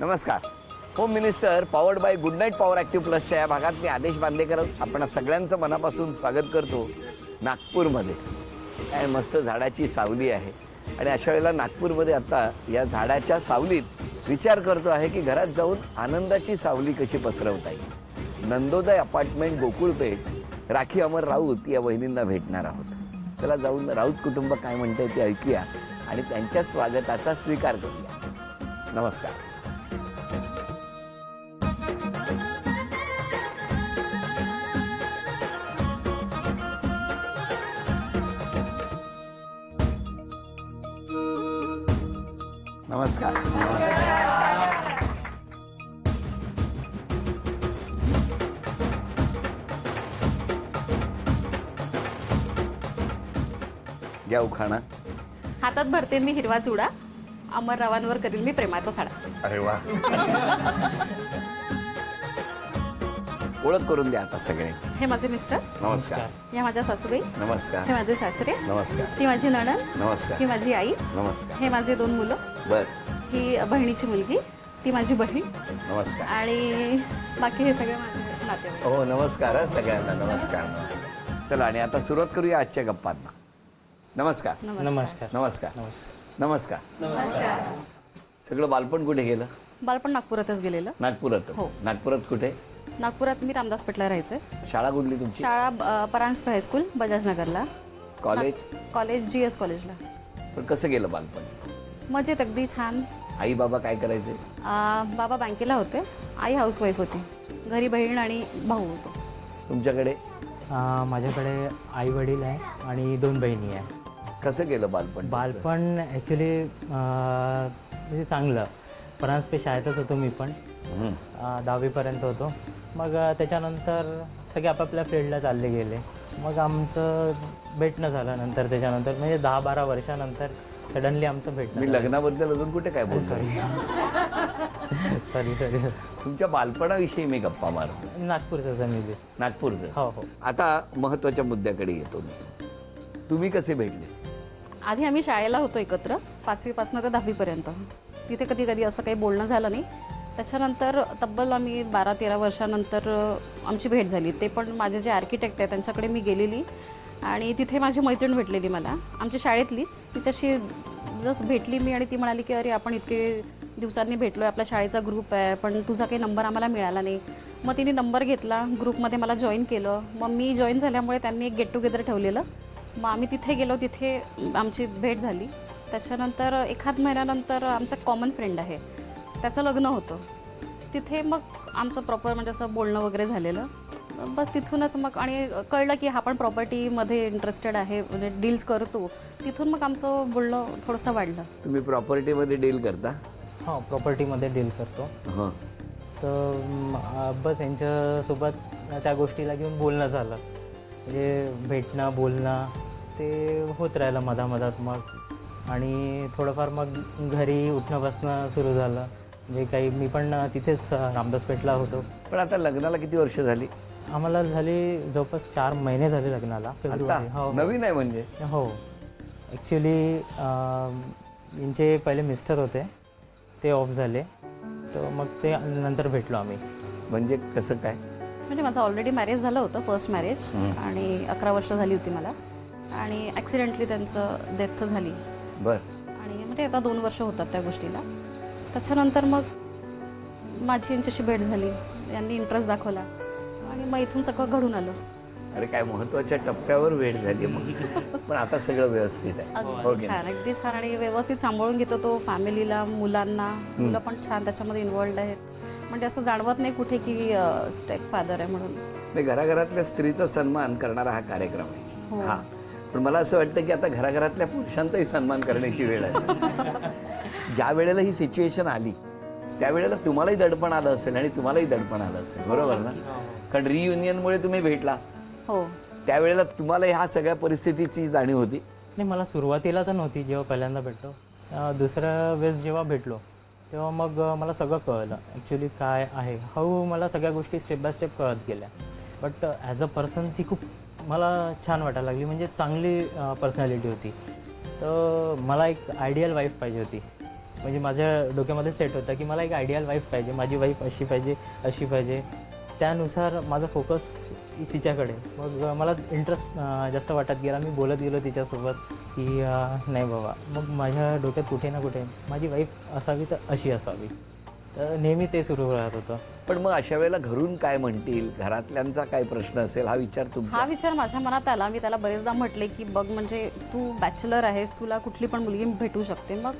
नमस्कार. Home minister powered by good night power active प्लसच्या या भागात मी आदेश बांदेकर आपण सगळ्यांचं मनापासून स्वागत करतो. नागपूरमध्ये काय मस्त झाडाची सावली आहे आणि अशा वेळेला नागपूरमध्ये आता या झाडाच्या सावलीत विचार करतो आहे की घरात जाऊन आनंदाची सावली कशी पसरवता येईल. नंदोदय अपार्टमेंट गोकुळपेठ राखी अमर राऊत या वहिनींना भेटणार आहोत. चला जाऊन राऊत कुटुंब काय म्हणतंय ते ऐकूया आणि त्यांच्या स्वागताचा स्वीकार करूया. नमस्कार. नमस्कार. घ्या उखाणा. हातात भरते मी हिरवा चुडा, अमररावांवर करील मी प्रेमाचा साडा. अरे वा. ओळख करून द्या आता सगळे. हे माझे मिस्टर, नमस्कार. या माझ्या सासूबाई, नमस्कार. हे माझे सासरे, नमस्कार. ती माझी नणंद, नमस्कार. ही माझी आई, नमस्कार. हे माझे 2 मुलं, बर. ही बहिणीची मुलगी, ती माझी बहीण नमस्कार. आणि बाकी हे सगळे माझे नातेवाईक. हो नमस्कार हा सगळ्यांना. नमस्कार. नमस्कार. चला आणि आता सुरुवात करूया आजच्या गप्पांना. नमस्कार. नमस्कार. नमस्कार. नमस्कार. सगळं बालपण कुठे गेलं? बालपण नागपुरातच गेलेलं. नागपुरात. हो. नागपुरात कुठे? नागपुरात मी रामदास पेठला राहायचे. शाळा कुठली तुमची? शाळा परांजपे हायस्कूल बजाजनगरला. कॉलेज GS कॉलेजला. पण कसं गेलं बालपण? मजेत, अगदी छान. आई बाबा काय करायचे? बाबा बँकेला होते, आई हाऊसवाईफ होती. घरी बहीण आणि भाऊ होतो. तुमच्याकडे? माझ्याकडे आई वडील आहे आणि 2 बहिणी आहे. कसं गेलं बालपण? बालपण ॲक्च्युली म्हणजे चांगलं. परांजपे शाळेतच होतो मी पण. 10वीपर्यंत होतो. मग त्याच्यानंतर सगळे आपापल्या फील्डला चालले गेले. मग आमचं भेटणं झालं नंतर. त्याच्यानंतर म्हणजे 10-12 वर्षानंतर सडनली आमचं भेटणं. मी लग्नाबद्दल अजून कुठे काय बोलतो? सॉरी. तुमच्या बालपणाविषयी मी गप्पा मारतो. नागपूरचंच आहे मी. नागपूरचं. हो हो. आता महत्त्वाच्या मुद्द्याकडे येतो मी. तुम्ही कसे भेटले? आधी आम्ही शाळेला होतो एकत्र, 5वीपासून ते 10वीपर्यंत. तिथे कधी कधी असं काही बोलणं झालं नाही. त्याच्यानंतर तब्बल आम्ही 12-13 वर्षानंतर आमची भेट झाली. ते पण माझे जे आर्किटेक्ट आहे त्यांच्याकडे मी गेलेली आणि तिथे माझी मैत्रीण भेटलेली मला, आमच्या शाळेतलीच. तिच्याशी जस्ट भेटली मी आणि ती म्हणाली की अरे आपण इतके दिवसांनी भेटलो आहे, आपल्या शाळेचा ग्रुप आहे, पण तुझा काही नंबर आम्हाला मिळाला नाही. मग तिने नंबर घेतला, ग्रुपमध्ये मला जॉईन केलं. मग मी जॉईन झाल्यामुळे त्यांनी एक गेट टुगेदर ठेवलेलं. मग आम्ही तिथे गेलो, तिथे आमची भेट झाली. त्याच्यानंतर एखाद महिन्यानंतर आमचा कॉमन फ्रेंड आहे, त्याचं लग्न होतं. तिथे मग आमचं प्रॉपर म्हणजे असं बोलणं वगैरे झालेलं. बस तिथूनच मग आणि कळलं की हा पण प्रॉपर्टीमध्ये इंटरेस्टेड आहे, म्हणजे डील्स करतो. तिथून मग आमचं बोलणं थोडंसं वाढलं. तुम्ही प्रॉपर्टीमध्ये डील करता? हो, प्रॉपर्टीमध्ये डील करतो. हां. तर बस यांच्यासोबत त्या गोष्टीला घेऊन बोलणं झालं. म्हणजे भेटणं बोलणं ते होत राहिलं मधामधात. मग आणि थोडंफार मग घरी उठणं बसणं सुरू झालं. म्हणजे काही मी पण तिथेच रामदास पेठला होतो. पण आता लग्नाला किती वर्ष झाली? आम्हाला झाली जवळपास 4 महिने झाले लग्नाला. फेब्रुवारी. आता नवीन आहे म्हणजे? हो. ॲक्च्युली यांचे पहिले मिस्टर होते, ते ऑफ झाले. तर मग ते नंतर भेटलो आम्ही. म्हणजे कसं काय? म्हणजे माझं ऑलरेडी मॅरेज झालं होतं, फर्स्ट मॅरेज, आणि 11 वर्ष झाली होती मला. आणि ॲक्सिडेंटली त्यांचं डेथ झाली. बरं. आणि म्हणजे आता 2 वर्ष होतात त्या गोष्टीला. त्याच्यानंतर मग माझी यांच्याशी भेट झाली, यांनी इंटरेस्ट दाखवला आणि मग इथून सगळं घडून आलं. अरे काय महत्त्वाच्या टप्प्यावर भेट झाली मग. पण आता सगळं व्यवस्थित आहे. अगदी छान, अगदी छान. आणि व्यवस्थित सांभाळून घेतो तो फॅमिलीला, मुलांना. मुलं पण छान त्याच्यामध्ये इन्वॉल्ड आहेत. म्हणजे असं जाणवत नाही कुठे की स्टेप फादर आहे म्हणून. मी घराघरातल्या स्त्रीचा सन्मान करणारा हा कार्यक्रम आहे. हा, पण मला असं वाटतं की आता घराघरातल्या पुरुषांचाही सन्मान करण्याची वेळ आहे. ज्या वेळेला ही सिच्युएशन आली त्यावेळेला तुम्हालाही दडपण आलं असेल आणि तुम्हालाही दडपण आलं असेल, बरोबर ना? कारण रियुनियनमुळे तुम्ही भेटला. हो. त्यावेळेला तुम्हाला ह्या सगळ्या परिस्थितीची जाणीव होती? नाही, मला सुरुवातीला तर नव्हती. जेव्हा पहिल्यांदा भेटलो, दुसऱ्या वेळेस जेव्हा भेटलो तेव्हा मग मला सगळं कळलं ॲक्च्युली काय आहे. हळूहळू मला सगळ्या गोष्टी स्टेप बाय स्टेप कळत गेल्या. बट ॲज अ पर्सन ती खूप मला छान वाटायला लागली. म्हणजे चांगली पर्सनॅलिटी होती. तर मला एक आयडियल वाईफ पाहिजे होती. म्हणजे माझ्या डोक्यामध्ये सेट होता की मला एक आयडियल वाईफ पाहिजे, माझी वाईफ अशी पाहिजे अशी पाहिजे. त्यानुसार माझा फोकस तिच्याकडे. मग मला इंटरेस्ट जास्त वाटत गेला. मी बोलत गेलो तिच्यासोबत की नाही बाबा, मग माझ्या डोक्यात कुठे ना कुठे माझी वाईफ असावी तर अशी असावी. तर नेहमी ते सुरू राहत होतं. पण मग अशा वेळेला घरून काय म्हणतील, घरातल्यांचा काय प्रश्न असेल, हा विचार तुमचा? हा विचार माझ्या मनात आला. मी त्याला बरेचदा म्हटले की बघ, म्हणजे तू बॅचलर आहेस, तुला कुठली पण मुलगी भेटू शकते, मग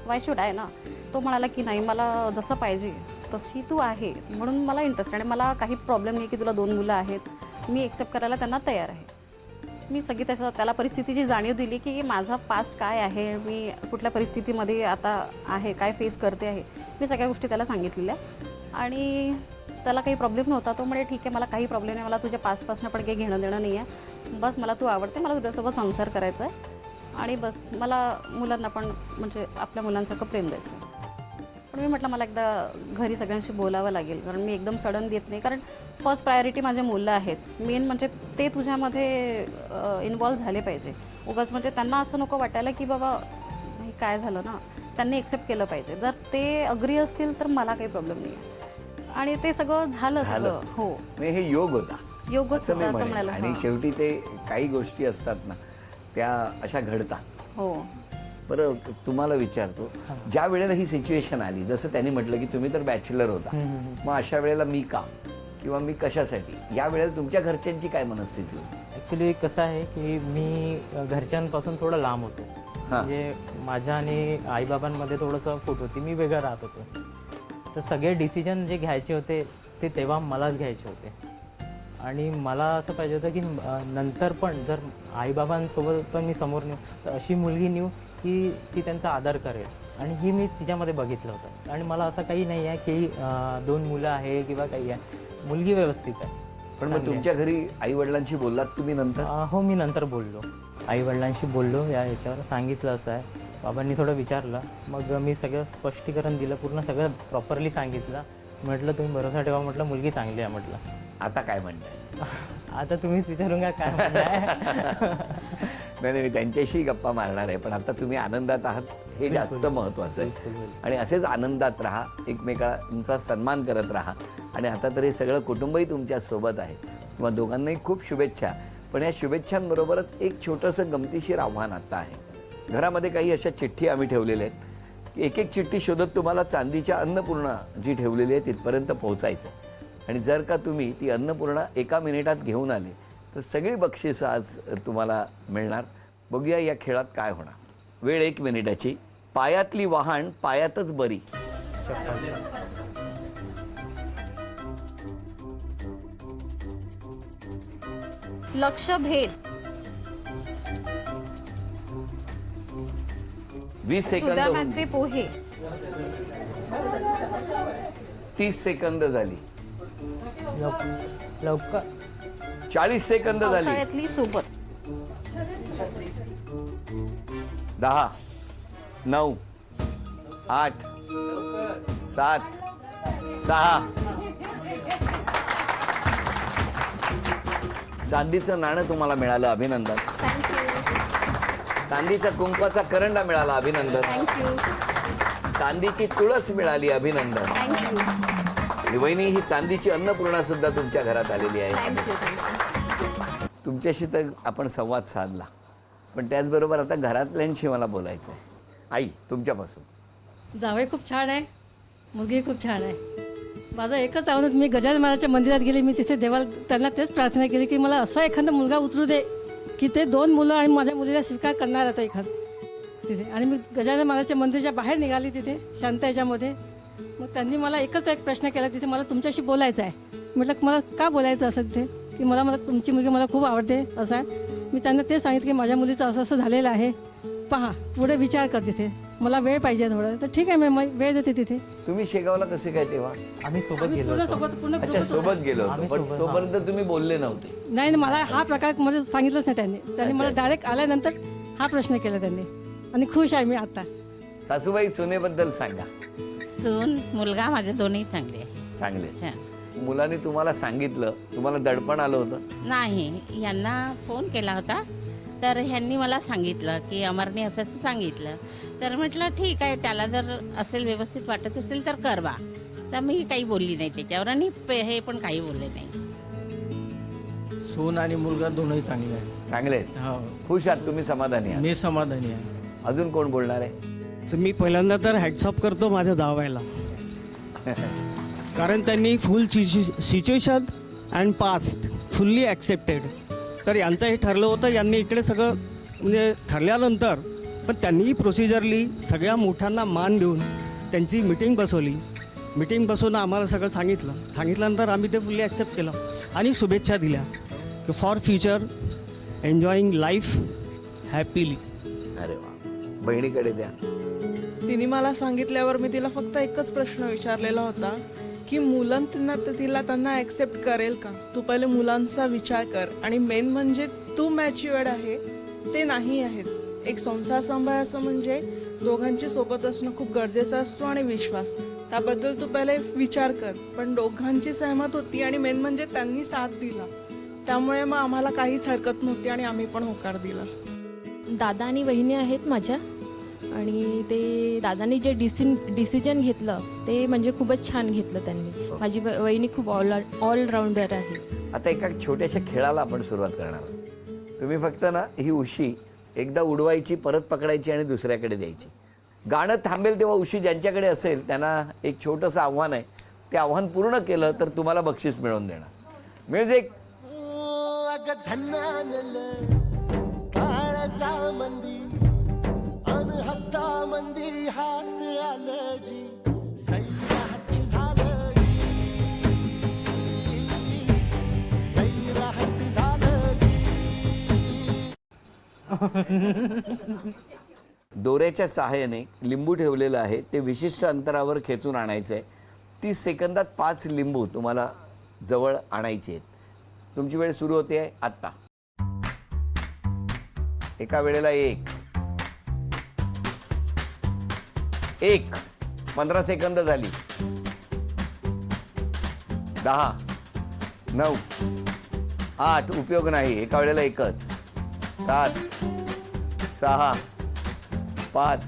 वाय शुड आहे ना. तो म्हणाला की नाही, मला जसं पाहिजे तशी तू आहे म्हणून मला इंटरेस्ट, आणि मला काही प्रॉब्लेम नाही की तुला 2 मुलं आहेत, मी एक्सेप्ट करायला त्यांना तयार आहे. मी सगळी त्याला परिस्थितीची जाणीव दिली की माझा पास्ट काय आहे, मी कुठल्या परिस्थितीमध्ये आता आहे, काय फेस करते आहे, मी सगळ्या गोष्टी त्याला सांगितलेल्या. आणि त्याला काही प्रॉब्लेम नव्हता. तो म्हणे ठीक आहे, मला काही प्रॉब्लेम नाही, मला तुझ्या पास्टपासून पण काही घेणं देणं नाही आहे, बस मला तू आवडते, मला तुझ्यासोबत संसार करायचा आहे, आणि बस मला मुलांना पण म्हणजे आपल्या मुलांसारखं प्रेम द्यायचं आहे. पण मी म्हटलं मला एकदा घरी सगळ्यांशी बोलावं लागेल, कारण मी एकदम सडन देत नाही, कारण फर्स्ट प्रायोरिटी माझे मुलं आहेत. मेन म्हणजे ते तुझ्यामध्ये इन्वॉल्व झाले पाहिजे. उगाच म्हणजे त्यांना असं नको वाटायला की बाबा हे काय झालं ना, त्यांनी एक्सेप्ट केलं पाहिजे. जर ते अग्री असतील तर मला काही प्रॉब्लेम नाही आहे. आणि ते सगळं झालं सगळं. हो, म्हणजे हे योग होता, योगच असं मी होता असं म्हणेन. म्हणायला. आणि हां. शेवटी ते काही गोष्टी असतात ना, त्या अशा घडतात. हो. बरं, तुम्हाला विचारतो, ज्या वेळेला ही सिच्युएशन आली, जसं त्यांनी म्हटलं की तुम्ही तर बॅचलर होता, मग अशा वेळेला मी का किंवा मी कशासाठी, या वेळेला तुमच्या घरच्यांची काय मनस्थिती होती? ॲक्च्युली कसं आहे की मी घरच्यांपासून थोडं लांब होतो. म्हणजे माझ्या आणि आईबाबांमध्ये थोडंसं फूट होती, मी वेगळं राहत होतो. तर सगळे डिसिजन जे घ्यायचे होते ते तेव्हा मलाच घ्यायचे होते. आणि मला असं पाहिजे होतं की नंतर पण जर आईबाबांसोबत पण मी समोर नेऊ तर अशी मुलगी नेऊ की ती त्यांचा आदर करेल. आणि ही मी तिच्यामध्ये बघितलं होतं. आणि मला असं काही नाही आहे की 2 मुलं आहे किंवा काही आहे, मुलगी व्यवस्थित आहे. पण मग तुमच्या घरी आई वडिलांशी बोललात तुम्ही नंतर? हो, मी नंतर बोललो, आईवडिलांशी बोललो, या ह्याच्यावर सांगितलं असं आहे. बाबांनी थोडं विचारलं, मग मी सगळं स्पष्टीकरण दिलं, पूर्ण सगळं प्रॉपरली सांगितलं. म्हटलं तुम्ही भरोसा ठेवा, म्हटलं मुलगी चांगली आहे म्हटलं. आता काय म्हणताय? आता तुम्हीच विचारून का काय म्हणताय. नाही, मी त्यांच्याशी गप्पा मारणार आहे, पण आता तुम्ही आनंदात आहात हे जास्त महत्त्वाचं आहे. आणि असेच आनंदात राहा, एकमेकांचा सन्मान करत राहा. आणि आता तर हे सगळं कुटुंबही तुमच्या सोबत आहे. तुम्हा दोघांनाही खूप शुभेच्छा. पण या शुभेच्छांबरोबरच एक छोटंसं गमतीशीर आव्हान आता आहे. घरामध्ये काही अशा चिठ्ठी आम्ही ठेवलेल्या आहेत. एक एक चिठ्ठी शोधत तुम्हाला चांदीच्या अन्नपूर्णा जी ठेवलेली आहे तिथपर्यंत पोहोचायचं. आणि जर का तुम्ही ती अन्नपूर्णा 1 मिनिटात घेऊन आले तर सगळी बक्षिसं आज तुम्हाला मिळणार. बघूया या खेळात काय होणार. वेळ 1 मिनिटाची. पायातली वहाण पायातच बरी. लक्ष भेद. 20 सेकंद होऊन सुदामाचे पोहे. 30 सेकंद झाली. लवकर 40 सेकंद झाली. पावसाळ्यातली सोबत. 10 9 8 7 6. चांदीचं नाणं तुम्हाला मिळालं, अभिनंदन. चांदीचा कुंकवाचा करंडा मिळाला, अभिनंदन. थँक्यू. चांदीची तुळस मिळाली, अभिनंदन. थँक्यू. वहिनी, ही चांदीची अन्नपूर्णा सुद्धा तुमच्या घरात आलेली आहे. थँक्यू. तुमच्याशी तर आपण संवाद साधला, पण त्याचबरोबर आता घरातल्यांशी मला बोलायचं आहे. आई, तुमच्यापासून. जावई खूप छान आहे, मुलगी खूप छान आहे. माझं एकच आव्हान, मी गजानन महाराजच्या मंदिरात गेले, मी तिथे देवाला त्यांना तेच प्रार्थना केली की मला असा एखादा मुलगा उतरू दे की ते 2 मुलं आणि माझ्या मुलीला स्वीकार करणार आता एखादं तिथे. आणि मी गजानन महाराजच्या मंदिराच्या बाहेर निघाली तिथे शांत याच्यामध्ये. मग त्यांनी मला एकच एक प्रश्न केला तिथे, मला तुमच्याशी बोलायचं आहे. म्हटलं मला का बोलायचं असं तिथे, की मला तुमची मुलगी मला खूप आवडते असं आहे. मी त्यांना ते सांगितलं की माझ्या मुलीचं असं असं झालेलं आहे, पहा पुढे विचार कर तिथे, मला वेळ पाहिजे थोडं. तर ठीक आहे, मी वेळ देते तिथे. तुम्ही शेगावला कसे काय तेव्हा? आम्ही सोबत आम्ही गेलो पूर्ण होतो. सोबत पूर्ण अच्छा, group होतो. सोबत गेलो होतो, आम्ही पण सोबत, तोपर्यंत तुम्ही बोलले नव्हते. नाही, मला हा प्रकार म्हणजे सांगितलंच नाही त्यांनी मला अच्छा. डायरेक्ट आल्यानंतर हा प्रश्न केला त्यांनी. आणि खुश आहे मी आता. सासूबाई, सुनेबद्दल सांगा. सून मुलगा माझे दोन्ही चांगले आहे. चांगले. हं. मुलांनी तुम्हाला सांगितलं, तुम्हाला दडपण आलं होतं? नाही, यांना फोन केला होता तर ह्यांनी मला सांगितलं की अमरने असं असं सांगितलं. तर म्हटलं ठीक आहे, त्याला जर असेल व्यवस्थित वाटत असेल तर कर बा. तर मी काही बोलली नाही त्याच्यावर आणि हे पण काही बोलले नाही. सून आणि मुलगा दोनही चांगले आहेत. चांगले आहेत, हो, खुश आहात तुम्ही, समाधानी आहात? मी समाधानी आहे. अजून कोण बोलणार आहे? तर मी पहिल्यांदा तर हॅट्सअप करतो माझ्या जावयाला, कारण त्यांनी फुल situation and past fully accepted. तर यांचं हे ठरलं होतं, यांनी इकडे सगळं म्हणजे ठरल्यानंतर पण त्यांनी प्रोसिजरली सगळ्या मोठ्यांना मान देऊन त्यांची मिटिंग बसवली. मिटिंग बसवून आम्हाला सगळं सांगितल्यानंतर आम्ही ते फुल्ली ॲक्सेप्ट केलं आणि शुभेच्छा दिल्या की for future enjoying life happily. अरे वा, बहिणीकडे द्या. तिने मला सांगितल्यावर मी तिला फक्त एकच प्रश्न विचारलेला होता की मुलांना त्यांना ॲक्सेप्ट करेल का. तू पहिले मुलांचा विचार कर, आणि मेन म्हणजे तू मॅच्युअर्ड आहे ते नाही आहेत. एक संसार सांभाळायचं म्हणजे दोघांची सोबत असणं खूप गरजेचं असतो, आणि विश्वास त्याबद्दल तू पहिले विचार कर. पण दोघांची सहमत होती आणि मेन म्हणजे त्यांनी साथ दिला, त्यामुळे मग आम्हाला काहीच हरकत नव्हती आणि आम्ही पण होकार दिला. दादा आणि वहिनी आहेत माझ्या, आणि ते दादानी जे डिसिजन घेतलं ते म्हणजे खूपच छान घेतलं त्यांनी. माझी वहिनी खूप ऑलराऊंडर आहे. आता एका छोट्याशा खेळाला आपण सुरुवात करणार आहोत. तुम्ही फक्त ना ही उशी एकदा उडवायची, परत पकडायची आणि दुसऱ्याकडे द्यायची. गाणं थांबेल तेव्हा उशी ज्यांच्याकडे असेल त्यांना एक छोटंसं आव्हान आहे. ते आव्हान पूर्ण केलं तर तुम्हाला बक्षीस मिळवून देणार. म्युझिक. दोऱ्याच्या सहाय्याने लिंबू ठेवलेलं आहे, ते विशिष्ट अंतरावर खेचून आणायचं आहे. 30 सेकंदात 5 लिंबू तुम्हाला जवळ आणायचे आहेत. तुमची वेळ सुरू होते आहे आत्ता. एका वेळेला एक 15 सेकंद झाली. 10, 9, 8, उपयोग नाही, एका वेळेला एकच. 7, 6, 5,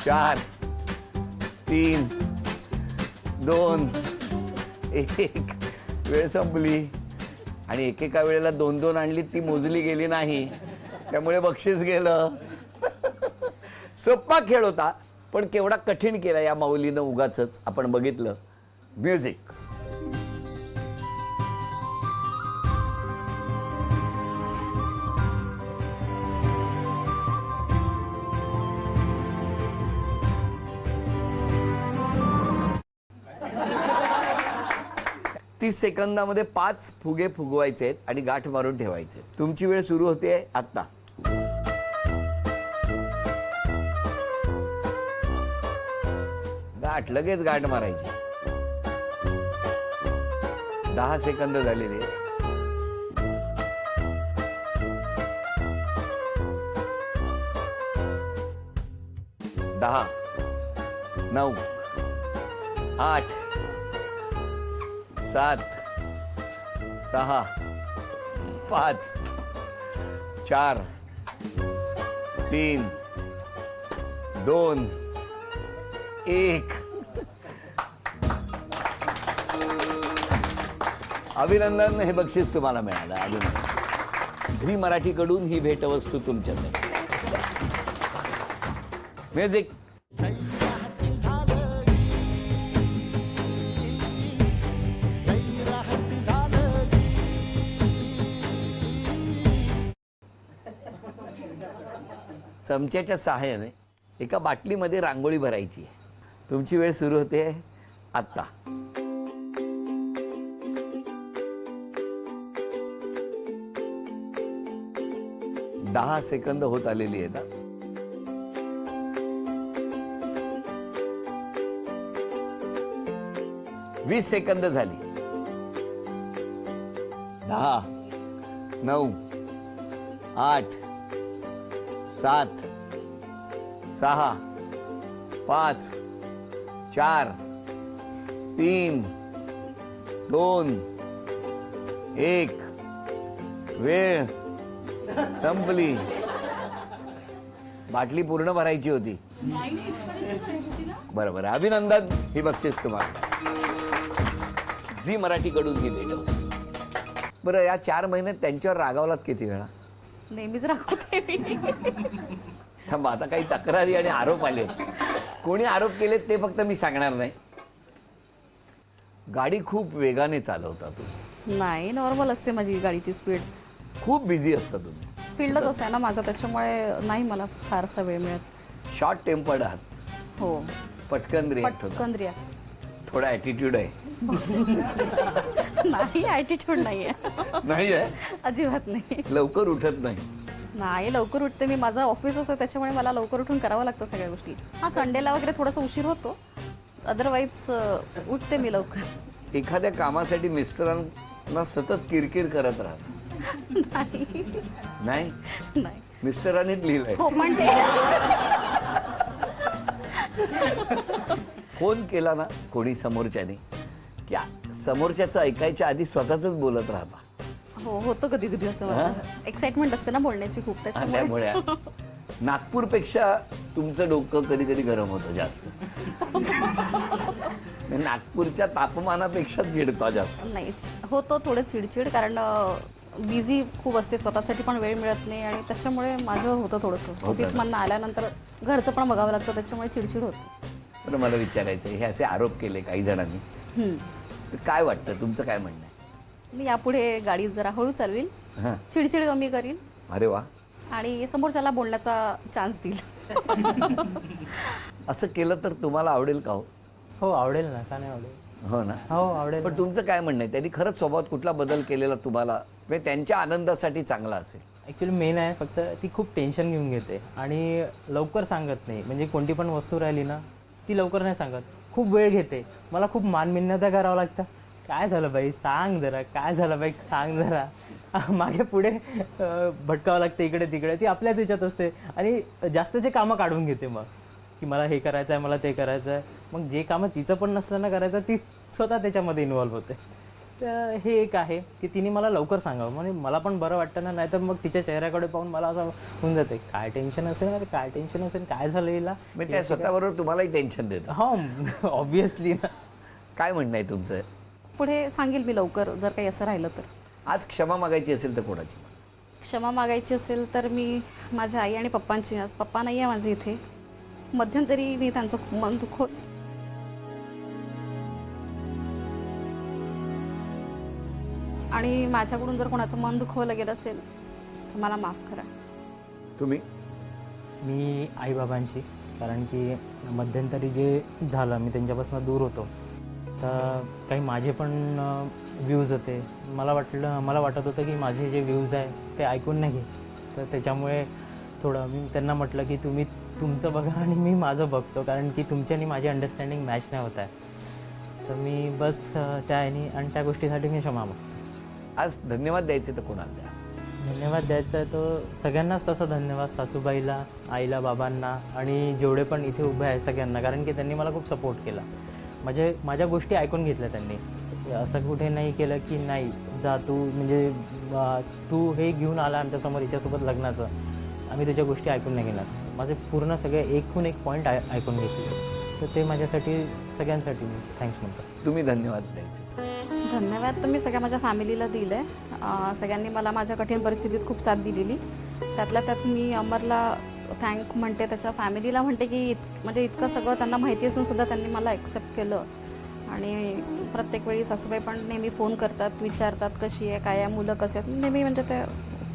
4, 3, 2, 1. वेळ संपली. आणि एकेका वेळेला 2-2 आणली, ती मोजली गेली नाही, त्यामुळे बक्षीस गेलं. सोप्पा खेळ होता, पण केवढा कठीण केला या माऊलीनं उगाचच आपण बघितलं. म्युझिक. तीस सेकंदामध्ये 5 फुगे फुगवायचे आहेत आणि गाठ मारून ठेवायचे. तुमची वेळ सुरू होते आत्ता. लगेच गाठ मारायची. 10 सेकंद झालेले. 10, 9, 8, 7, 6, 5, 4, 3, 2, 1. अभिनंदन, हे बक्षीस तुम्हाला मिळालं. अभिनंदन. झी मराठीकडून ही भेटवस्तू तुमच्यासाठी. म्युझिक. चमच्याच्या सहाय्याने एका बाटलीमध्ये रांगोळी भरायची आहे. तुमची वेळ सुरू होते आत्ता. दहा सेकंद होत आलेली आहेत. 20 सेकंद झाली. 10, 9, 8, 7, 6, 5, 4, 3, 2, 1. वेळ संपली. बाटली पूर्ण भरायची होती. बरोबर, अभिनंदन. ही बक्षीस तुम्हाला झी मराठीकडून ही भेट असते. बरं, या 4 महिन्यात त्यांच्यावर रागावलात किती वेळा? नेहमीच राखवते मी. थांब, आता काही तक्रारी आणि आरोप आलेत. कोणी आरोप केलेत ते फक्त मी सांगणार नाही. गाडी खूप वेगाने चालवता तुम्ही, नाही, नॉर्मल असते माझी गाडीची स्पीड. खूप बिझी असता तुम्ही, फील्डच असं आहे ना माझं, त्याच्यामुळे नाही मला फारसा वेळ मिळत. शॉर्ट टेम्पर्ड आहात, हो, पटकन रिॲक्ट होता, पटकन रिया. थोडा ॲटिट्यूड आहे. नाही, ॲटिट्यूड नाही आहे. नाही आहे, अजिबात नाही. लवकर उठत नाही. नाही, लवकर उठते मी. माझं ऑफिस असतं त्याच्यामुळे मला लवकर उठून करावं लागतं सगळ्या गोष्टी. हां, संडेला वगैरे थोडासा उशीर होतो, अदरवाईज उठते मी लवकर. एखाद्या कामासाठी मिस्टरांना सतत किरकिर करत राहत नाही, नाही? नाही. मिस्टरांनीच लिहिलंय. हो, पण ते फोन केला ना कोणी समोरच्याने की समोरच्याचं ऐकायच्या आधी स्वतःच बोलत राहता. हो, होतं कधी कधी असं. एक्साइटमेंट असते ना बोलण्याची खूप, त्याच्यामुळे. त्यामुळे नागपूरपेक्षा तुमचं डोकं कधी कधी गरम होतं जास्त. नागपूरच्या तापमानापेक्षा चिडता जास्त. नाही, होतं थोडं चिडचिड, कारण बिझी खूप असते, स्वतःसाठी पण वेळ मिळत नाही, आणि त्याच्यामुळे माझं होतं थोडंसं. ऑफिसमधनं आल्यानंतर घरचं पण बघावं लागतं, त्याच्यामुळे चिडचिड होते. पण मला विचारायचं, हे असे आरोप केले काही जणांनी, तर काय वाटतं, तुमचं काय म्हणणं आहे? मी यापुढे गाडी जरा हळू चालवील, हां, चिडचिड कमी करील, अरे वा, आणि समोरच्याला बोलण्याचा चान्स देईल. असं केलं तर तुम्हाला आवडेल का? हो, आवडेल ना, का नाही आवडेल? हो ना. हो, आवडेल. पण तुमचं काय म्हणणं आहे, त्यांनी खरंच स्वभावात कुठला बदल केलेला तुम्हाला, म्हणजे त्यांच्या आनंदासाठी चांगला असेल? ॲक्च्युली मेन आहे फक्त ती खूप टेन्शन घेऊन घेते आणि लवकर सांगत नाही. म्हणजे कोणती पण वस्तू राहिली ना, ती लवकर नाही सांगत, खूप वेळ घेते. मला खूप मानमिन्नता करावं लागतं. काय झालं बाई, सांग जरा, काय झालं बाई, सांग जरा. मागे पुढे भटकावं लागतं इकडे तिकडे. ती आपल्याच ह्याच्यात असते आणि जास्तचे कामं काढून घेते मग, की मला हे करायचं आहे, मला ते करायचं आहे. मग जे कामं तिचं पण नसलं ना करायचं, ती स्वतः त्याच्यामध्ये इन्व्हॉल्व होते. तर हे एक आहे की तिने मला लवकर सांगावं, म्हणजे मला पण बरं वाटतं ना. नाहीतर मग तिच्या चेहऱ्याकडे पाहून मला असं होऊन जाते, काय टेन्शन असेल, अरे काय टेन्शन असेल, काय झालं हिला. म्हणजे त्या स्वतःबरोबर तुम्हालाही टेन्शन देतं. हो, ऑब्विसली ना. काय म्हणणं आहे तुमचं? पुढे सांगेल मी लवकर, जर काही असं राहिलं तर. आज क्षमा मागायची असेल तर कोणाची? क्षमा मागायची असेल तर मी माझ्या आई आणि पप्पांची. आज पप्पा नाही आहे माझे इथे. मध्यंतरी मी त्यांचं खूप मन दुखवलं, आणि माझ्याकडून जर कोणाचं मन दुखवलं गेलं असेल तर मला माफ करा. तुम्ही? मी आईबाबांची, कारण की मध्यंतरी जे झालं, मी त्यांच्यापासून दूर होतो, तर काही माझे पण व्ह्यूज होते. मला वाटत होतं की माझे जे व्ह्यूज आहे ते ऐकून नाही घे. तर त्याच्यामुळे थोडं मी त्यांना म्हटलं की तुम्ही तुमचं बघा आणि मी माझं बघतो, कारण की तुमची आणि माझी अंडरस्टँडिंग मॅच नाही होत आहे. तर मी बस त्या आणि त्या गोष्टीसाठी मी क्षमा मागतो. आज धन्यवाद द्यायचे तर कोणाला द्या? धन्यवाद द्यायचा आहे तो सगळ्यांनाच तसा धन्यवाद, सासूबाईला, आईला, बाबांना आणि जेवढे पण इथे उभे आहे सगळ्यांना, कारण की त्यांनी मला खूप सपोर्ट केला. माझ्या गोष्टी ऐकून घेतल्या त्यांनी. असं कुठे नाही केलं की नाही जा तू, म्हणजे तू हे घेऊन आला आमच्यासमोर हिच्यासोबत लग्नाचं, आम्ही तुझ्या गोष्टी ऐकून नाही घेणार. माझे पूर्ण सगळे एकूण एक पॉईंट ऐकून घेतले. तर ते माझ्यासाठी सगळ्यांसाठी मी थँक्स म्हणतो. तुम्ही धन्यवाद द्यायचे? धन्यवाद तर मी सगळ्या माझ्या फॅमिलीला दिलं आहे. सगळ्यांनी मला माझ्या कठीण परिस्थितीत खूप साथ दिलेली. त्यातल्या त्यात मी अमरला थँक म्हणते, त्याच्या फॅमिलीला म्हणते की म्हणजे इतकं सगळं त्यांना माहिती असून सुद्धा त्यांनी मला ॲक्सेप्ट केलं. आणि प्रत्येक वेळी सासूबाई पण नेहमी फोन करतात, विचारतात कशी आहे, काय आहे, मुलं कसे आहेत, नेहमी म्हणजे ते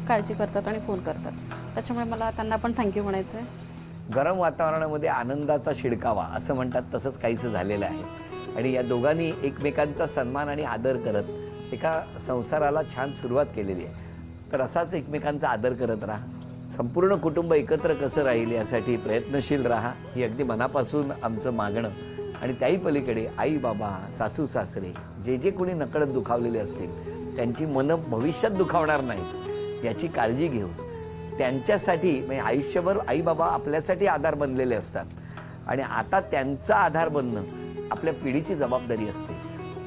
काळजी करतात आणि फोन करतात. त्याच्यामुळे मला त्यांना पण थँक्यू म्हणायचं आहे. गरम वातावरणामध्ये आनंदाचा शिडकावा असं म्हणतात, तसंच काहीसं झालेलं आहे. आणि या दोघांनी एकमेकांचा सन्मान आणि आदर करत एका संसाराला छान सुरुवात केलेली आहे. तर असाच एकमेकांचा आदर करत राहा. संपूर्ण कुटुंब एकत्र कसं राहील यासाठी प्रयत्नशील राहा, ही अगदी मनापासून आमचं मागणं. आणि त्याही पलीकडे आई बाबा, सासू सासरे जे जे कोणी नकळत दुखावलेले असतील त्यांची मनं भविष्यात दुखावणार नाहीत याची काळजी घेऊन त्यांच्यासाठी, म्हणजे आयुष्यभर आई बाबा आपल्यासाठी आधार बनलेले असतात आणि आता त्यांचा आधार बनणं आपल्या पिढीची जबाबदारी असते.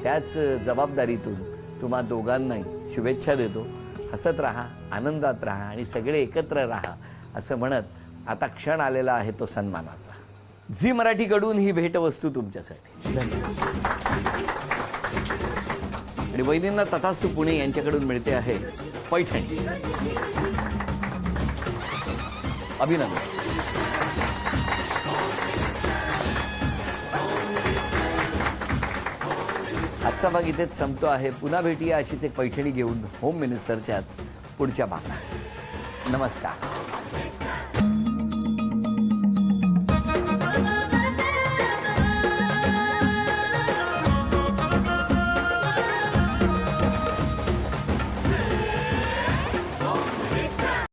त्याच जबाबदारीतून तुम्हा दोघांनाही शुभेच्छा देतो. हसत राहा, आनंदात राहा आणि सगळे एकत्र राहा असं म्हणत आता क्षण आलेला आहे तो सन्मानाचा. झी मराठीकडून ही भेटवस्तू तुमच्यासाठी. आणि वहिनींना तथास्तु पुणे यांच्याकडून मिळते आहे पैठणी. अभिनंदन. आजचा भाग इथेच संपतो आहे. पुन्हा भेटूया अशीच एक पैठणी घेऊन होम मिनिस्टरच्याच पुढच्या भागात. नमस्कार.